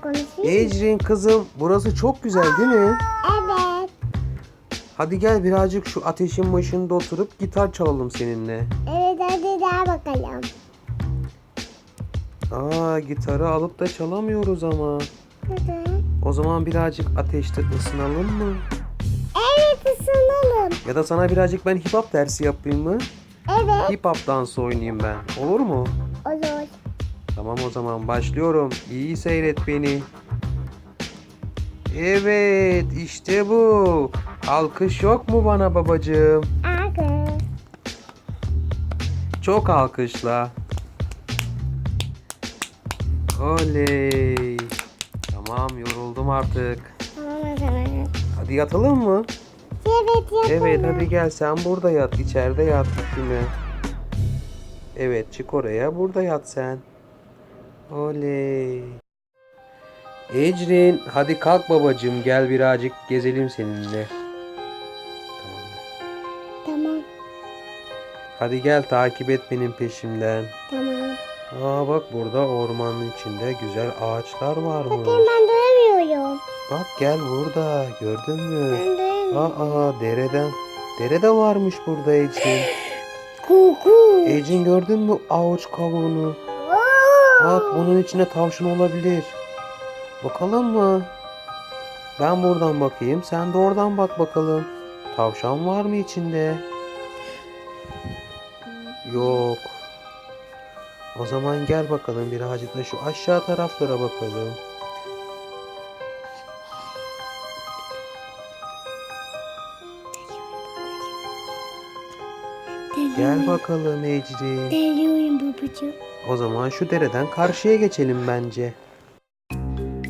konuşayım. Ecrin kızım, burası çok güzel değil mi? Evet. Hadi gel birazcık şu ateşin başında oturup gitar çalalım seninle. Evet, hadi daha bakalım. Gitarı alıp da çalamıyoruz ama. Hı hı. O zaman birazcık ateşte ısınalım mı? Evet, ısınalım. Ya da sana birazcık ben hip hop dersi yapayım mı? Evet. Hip hop dansı oynayayım ben. Olur mu? Olur. Tamam, o zaman başlıyorum. İyi seyret beni. Evet, işte bu. Alkış yok mu bana babacığım? Aga. Çok alkışla. Oley. Tamam, yoruldum artık. Tamam o zaman. Hadi yatalım mı? Evet, yatalım. Evet, hadi gel sen burada yat. İçeride yat üstüne. Evet, çık oraya. Burada yat sen. Oley. Ecrin, hadi kalk babacığım. Gel birazcık gezelim seninle. Tamam. Hadi gel, takip et benim peşimden. Tamam. Bak, burada ormanın içinde güzel ağaçlar varmış. Bakayım, ben doyamıyorum. Bak, gel burada. Gördün mü? Ben doyamıyorum. Dere de varmış burada Ecrin. Kuku. Ecrin, gördün mü avuç kavuğunu? Bak, bunun içinde tavşan olabilir. Bakalım mı? Ben buradan bakayım. Sen de oradan bak bakalım. Tavşan var mı içinde? Yok. O zaman gel bakalım, birazcık da şu aşağı taraflara bakalım. Gel bakalım Ecrin. Geliyorum babacığım. O zaman şu dereden karşıya geçelim bence.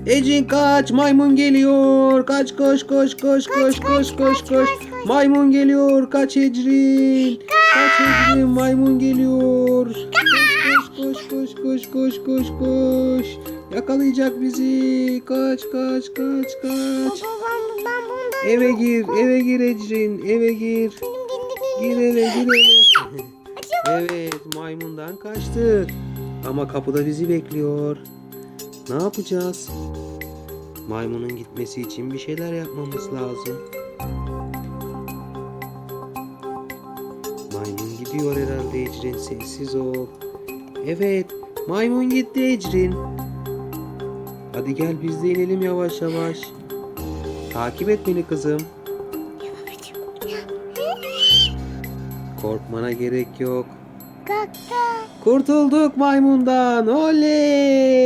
Ecrin kaç, maymun geliyor. Kaç, koş koş koş koş koş koş koş. Maymun geliyor, kaç Ecrin. Kaç Ecrin, maymun geliyor. Koş koş koş koş koş koş koş. Yakalayacak bizi. Kaç kaç kaç kaç. Baba, ben bundan Eve gir Ecrin, eve gir. Gir eve. Evet, maymundan kaçtık. Ama kapıda bizi bekliyor. Ne yapacağız? Maymunun gitmesi için bir şeyler yapmamız lazım. Maymun gidiyor herhalde Ecrin, sessiz ol. Evet, maymun gitti Ecrin. Hadi gel, biz de inelim yavaş yavaş. Takip et beni kızım. Korkmana gerek yok. kaka. Kurtulduk maymundan. Oley!